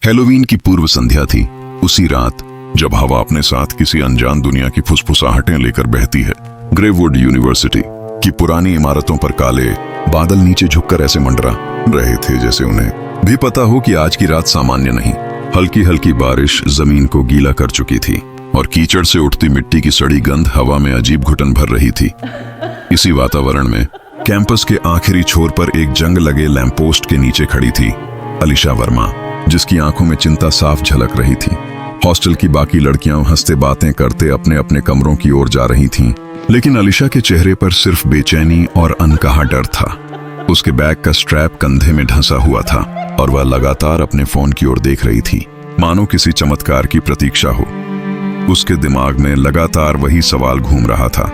Halloween की पूर्व संध्या थी। उसी रात जब हवा अपने साथ किसी अनजान दुनिया की फुसफुसाहटें लेकर बहती है। ग्रेववुड यूनिवर्सिटी की पुरानी इमारतों पर काले बादल नीचे झुककर ऐसे मंडरा रहे थे जैसे उन्हें भी पता हो कि आज की रात सामान्य नहीं। हल्की हल्की बारिश जमीन को गीला कर चुकी थी और कीचड़ से उठती मिट्टी की सड़ी गंध हवा में अजीब घुटन भर रही थी। इसी वातावरण में कैंपस के आखिरी छोर पर एक जंग लगे लैंपपोस्ट के नीचे खड़ी थी अलीशा वर्मा, जिसकी आंखों में चिंता साफ झलक रही थी। हॉस्टल की बाकी लड़कियां हंसते बातें करते अपने अपने कमरों की ओर जा रही थीं, लेकिन अलीशा के चेहरे पर सिर्फ बेचैनी और अनकहा डर था। उसके बैग का स्ट्रैप कंधे में ढंसा हुआ था और वह लगातार अपने फोन की ओर देख रही थी, मानो किसी चमत्कार की प्रतीक्षा हो। उसके दिमाग में लगातार वही सवाल घूम रहा था,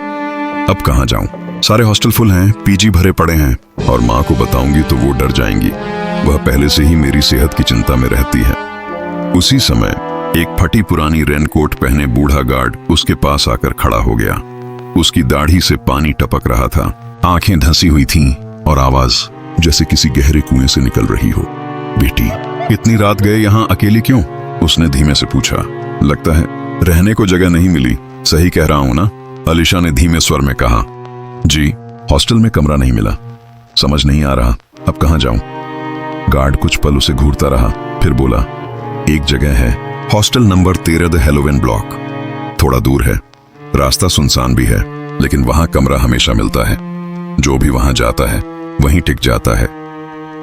अब कहाँ जाऊं? सारे हॉस्टल फुल हैं, पीजी भरे पड़े हैं, और माँ को बताऊंगी तो वो डर जाएंगी। वह पहले से ही मेरी सेहत की चिंता में रहती है। उसी समय एक फटी पुरानी रेनकोट पहने बूढ़ा गार्ड उसके पास आकर खड़ा हो गया। उसकी दाढ़ी से पानी टपक रहा था, आंखें धंसी हुई थीं और आवाज जैसे किसी गहरे कुएं से निकल रही हो। बेटी, इतनी रात गए यहाँ अकेली क्यों? उसने धीमे से पूछा। लगता है रहने को जगह नहीं मिली। सही कह रहा हूं ना? अलीशा ने धीमे स्वर में कहा। जी, हॉस्टल में कमरा नहीं मिला। समझ नहीं आ रहा अब कहाँ जाऊं? गार्ड कुछ पल उसे घूरता रहा, फिर बोला, एक जगह है, hostel number 13 the Halloween block. थोड़ा दूर है, रास्ता सुनसान भी है, लेकिन वहां कमरा हमेशा मिलता है। जो भी वहां जाता है वहीं टिक जाता है।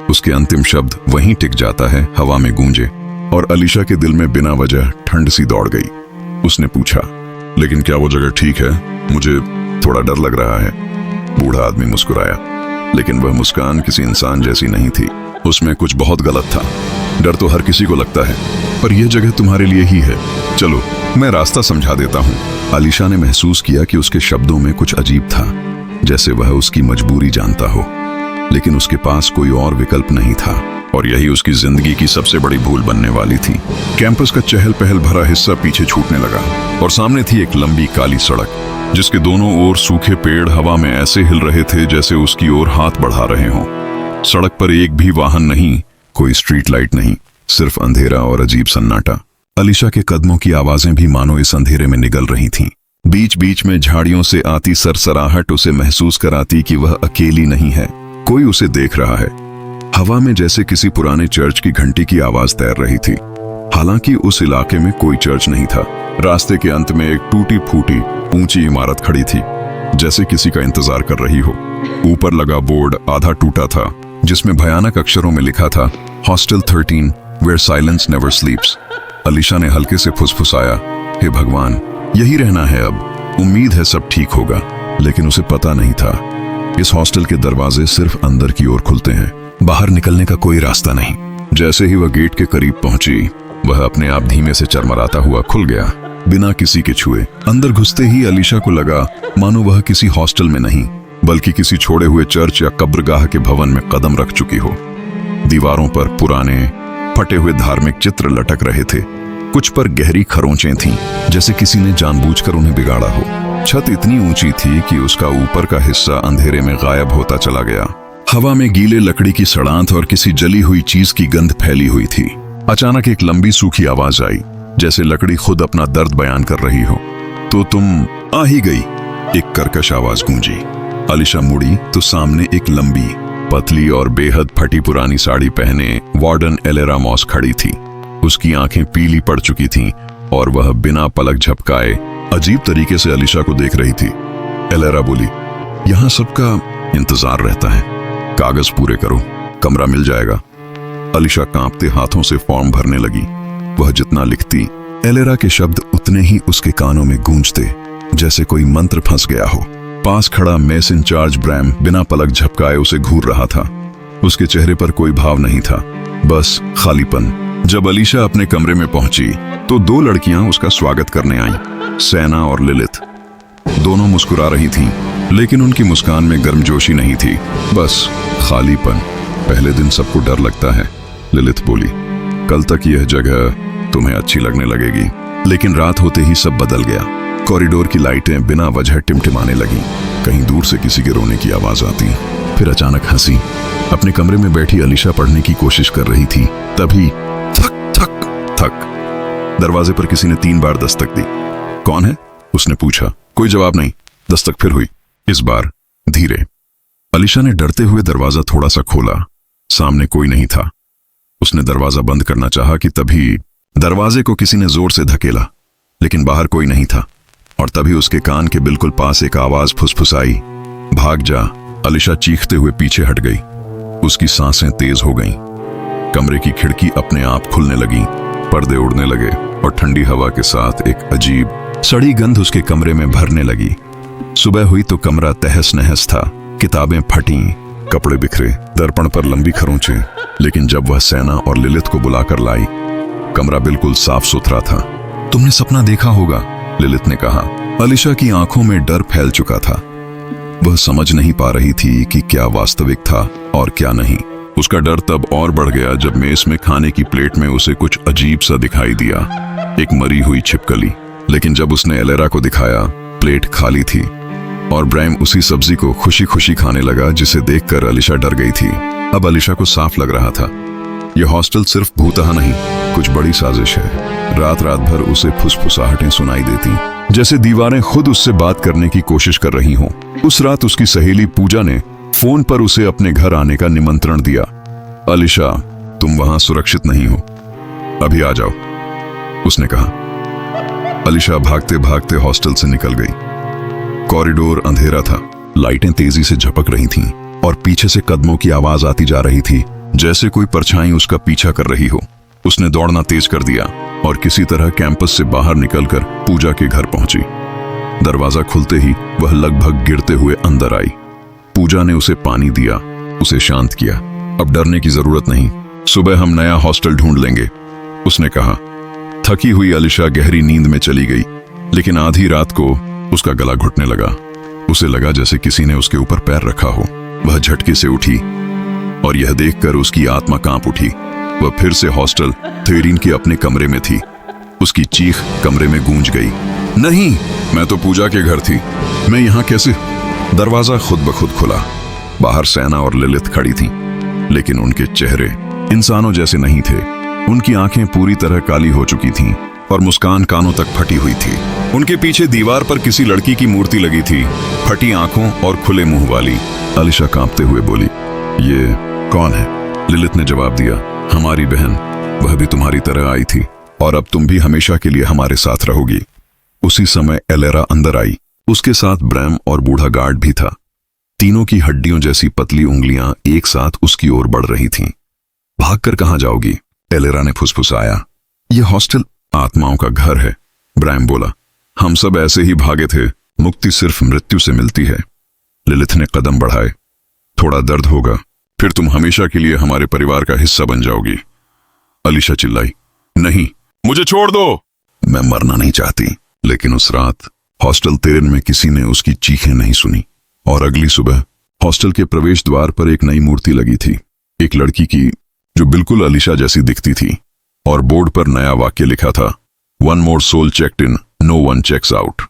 उसके अंतिम शब्द वहीं टिक जाता है हवा में गूंजे, और अलीशा के दिल में बिना वजह ठंड सी दौड़ गई। उसने पूछा, लेकिन क्या वो जगह ठीक है? मुझे थोड़ा डर लग रहा है। बूढ़ा आदमी मुस्कुराया, लेकिन वह मुस्कान किसी इंसान जैसी नहीं थी। उसमें कुछ बहुत गलत था। डर तो हर किसी को लगता है, पर यह जगह तुम्हारे लिए ही है। चलो, मैं रास्ता समझा देता हूँ। अलीशा ने महसूस किया कि उसके शब्दों में कुछ अजीब था, जैसे वह उसकी मजबूरी जानता हो, लेकिन उसके पास कोई और विकल्प नहीं था, और यही उसकी जिंदगी की सबसे बड़ी भूल बनने वाली थी। कैंपस का चहल पहल भरा हिस्सा पीछे छूटने लगा, और सामने थी एक लंबी काली सड़क, जिसके दोनों ओर सूखे पेड़ हवा में ऐसे हिल रहे थे जैसे उसकी ओर हाथ बढ़ा रहे हों। सड़क पर एक भी वाहन नहीं, कोई स्ट्रीट लाइट नहीं, सिर्फ अंधेरा और अजीब सन्नाटा। अलीशा के कदमों की आवाजें भी मानो इस अंधेरे में निगल रही थीं। बीच बीच में झाड़ियों से आती सरसराहट उसे महसूस कराती कि वह अकेली नहीं है, कोई उसे देख रहा है। हवा में जैसे किसी पुराने चर्च की घंटी की आवाज तैर रही थी। हालांकि उस इलाके में कोई चर्च नहीं था। रास्ते के अंत में एक टूटी फूटी ऊंची इमारत खड़ी थी, जैसे किसी का इंतजार कर रही हो। ऊपर लगा बोर्ड आधा टूटा था, जिसमें भयानक अक्षरों में लिखा था, hostel 13 where silence never sleeps. Alisha ने हल्के से फुसफुसाया, हे भगवान, यही रहना है अब। उम्मीद है सब ठीक होगा। लेकिन उसे पता नहीं था, इस हॉस्टल के दरवाजे सिर्फ अंदर की ओर खुलते हैं, बाहर निकलने का कोई रास्ता नहीं। जैसे ही वह गेट के करीब पहुंची, वह अपने आप धीमे से चरमराता हुआ खुल गया, बिना किसी के छुए। अंदर घुसते ही अलीशा को लगा मानो वह किसी हॉस्टल में नहीं, बल्कि किसी छोड़े हुए चर्च या कब्रगाह के भवन में कदम रख चुकी हो। दीवारों पर पुराने फटे हुए धार्मिक चित्र लटक रहे थे। कुछ पर गहरी खरोंचें थीं, जैसे किसी ने जानबूझकर उन्हें बिगाड़ा हो। छत इतनी ऊंची थी कि उसका ऊपर का हिस्सा अंधेरे में गायब होता चला गया। हवा में गीले लकड़ी की सड़ांत और किसी जली हुई चीज की गंध फैली हुई थी। अचानक एक लंबी सूखी आवाज आई, जैसे लकड़ी खुद अपना दर्द बयान कर रही हो। तो तुम आ ही गई, एक कर्कश आवाज गूंजी। अलीशा मुड़ी तो सामने एक लंबी, पतली और बेहद फटी पुरानी साड़ी पहने वार्डन एलेरा मॉस खड़ी थी। उसकी आंखें पीली पड़ चुकी थीं और वह बिना पलक झपकाए अजीब तरीके से अलीशा को देख रही थी। एलेरा बोली, यहाँ सबका इंतजार रहता है, कागज पूरे करो, कमरा मिल जाएगा। अलीशा कांपते हाथों से फॉर्म भरने लगी। वह जितना लिखती, एलेरा के शब्द उतने ही उसके कानों में गूंजते, जैसे कोई मंत्र फंस गया हो। पास खड़ा मेस इंचार्ज ब्रैम बिना पलक झपकाए उसे घूर रहा था। उसके चेहरे पर कोई भाव नहीं था, बस खालीपन। जब अलीशा अपने कमरे में पहुंची तो दो लड़कियां उसका स्वागत करने आईं, सैना और लिलित। दोनों मुस्कुरा रही थीं, लेकिन उनकी मुस्कान में गर्मजोशी नहीं थी, बस खालीपन। पहले दिन सबको डर लगता है, लिलित बोली। कल तक यह जगह तुम्हें अच्छी लगने लगेगी, लेकिन रात होते ही सब बदल गया। कॉरिडोर की लाइटें बिना वजह टिमटिमाने लगीं। कहीं दूर से किसी के रोने की आवाज आती, फिर अचानक हंसी। अपने कमरे में बैठी अलीशा पढ़ने की कोशिश कर रही थी, तभी थक थक थक। दरवाजे पर किसी ने 3 बार दस्तक दी। कौन है? उसने पूछा। कोई जवाब नहीं। दस्तक फिर हुई, इस बार धीरे। अलीशा ने डरते हुए दरवाजा थोड़ा सा खोला। सामने कोई नहीं था। उसने दरवाजा बंद करना चाहा कि तभी दरवाजे को किसी ने जोर से धकेला, लेकिन बाहर कोई नहीं था। और तभी उसके कान के बिल्कुल पास एक आवाज फुसफुसाई, भाग जा। अलीशा चीखते हुए पीछे हट गई। उसकी सांसें तेज हो गईं। कमरे की खिड़की अपने आप खुलने लगी, पर्दे उड़ने लगे और ठंडी हवा के साथ एक अजीब सड़ी गंध उसके कमरे में भरने लगी। सुबह हुई तो कमरा तहस नहस था। किताबें फटी, कपड़े बिखरे, दर्पण पर लंबी खरोंचें। लेकिन जब वह सैना और लिलित को बुलाकर लाई, कमरा बिल्कुल साफ सुथरा था। तुमने सपना देखा होगा, लिलित ने कहा। अलीशा की आंखों में डर फैल चुका था। वह समझ नहीं पा रही थी कि क्या वास्तविक था और क्या नहीं। उसका डर तब और बढ़ गया जब मेज में खाने की प्लेट में उसे कुछ अजीब सा दिखाई दिया, एक मरी हुई छिपकली। लेकिन जब उसने एलेरा को दिखाया, प्लेट खाली थी और ब्रैम उसी सब्जी को खुशी खुशी खाने लगा, जिसे देखकर अलीशा डर गई थी। अब अलीशा को साफ लग रहा था, यह हॉस्टल सिर्फ भूतहा नहीं, कुछ बड़ी साजिश है। रात रात भर उसे फुसफुसाहटें सुनाई देती, जैसे दीवारें खुद उससे बात करने की कोशिश कर रही हों। उस रात उसकी सहेली पूजा ने फोन पर उसे अपने घर आने का निमंत्रण दिया। अलीशा, तुम वहां सुरक्षित नहीं हो, अभी आ जाओ, उसने कहा। अलीशा भागते भागते हॉस्टल से निकल गई। कॉरिडोर अंधेरा था, लाइटें तेजी से झपक रही थीं और पीछे से कदमों की आवाज आती जा रही थी, जैसे कोई परछाई उसका पीछा कर रही हो। उसने दौड़ना तेज कर दिया और किसी तरह कैंपस से बाहर निकलकर पूजा के घर पहुंची। दरवाजा खुलते ही वह लगभग गिरते हुए अंदर आई। पूजा ने उसे पानी दिया, उसे शांत किया। अब डरने की जरूरत नहीं, सुबह हम नया हॉस्टल ढूंढ लेंगे, उसने कहा। थकी हुई अलीशा गहरी नींद में चली गई, लेकिन आधी रात को उसका गला घुटने लगा। उसे लगा जैसे किसी ने उसके ऊपर पैर रखा हो। वह झटके से उठी और यह देखकर उसकी आत्मा कांप उठी। वह फिर से हॉस्टल थेरीन के अपने कमरे में थी। उसकी चीख कमरे में गूंज गई, नहीं, मैं तो पूजा के घर थी, मैं यहाँ कैसे? दरवाजा खुद ब खुद खुला। बाहर सैना और लिलित खड़ी थीं, लेकिन उनके चेहरे इंसानों जैसे नहीं थे। उनकी आंखें पूरी तरह काली हो चुकी थीं और मुस्कान कानों तक फटी हुई थी। उनके पीछे दीवार पर किसी लड़की की मूर्ति लगी थी, फटी आंखों और खुले मुंह वाली। अलीशा कांपते हुए बोली, ये कौन है? लिलित ने जवाब दिया, हमारी बहन, वह भी तुम्हारी तरह आई थी और अब तुम भी हमेशा के लिए हमारे साथ रहोगी। उसी समय एलेरा अंदर आई, उसके साथ ब्रैम और बूढ़ा गार्ड भी था। तीनों की हड्डियों जैसी पतली उंगलियां एक साथ उसकी ओर बढ़ रही थीं। भागकर कहां जाओगी? एलेरा ने फुसफुसाया। यह हॉस्टल आत्माओं का घर है, ब्रैम बोला। हम सब ऐसे ही भागे थे, मुक्ति सिर्फ मृत्यु से मिलती है। लिलिथ ने कदम बढ़ाए। थोड़ा दर्द होगा, फिर तुम हमेशा के लिए हमारे परिवार का हिस्सा बन जाओगी। अलीशा चिल्लाई, नहीं, मुझे छोड़ दो। मैं मरना नहीं चाहती। लेकिन उस रात हॉस्टल तेरन में किसी ने उसकी चीखें नहीं सुनी और अगली सुबह हॉस्टल के प्रवेश द्वार पर एक नई मूर्ति लगी थी, एक लड़की की जो बिल्कुल अलीशा जैसी दिखती थी, और बोर्ड पर नया वाक्य लिखा था, 1 more soul checked in, no one checks out।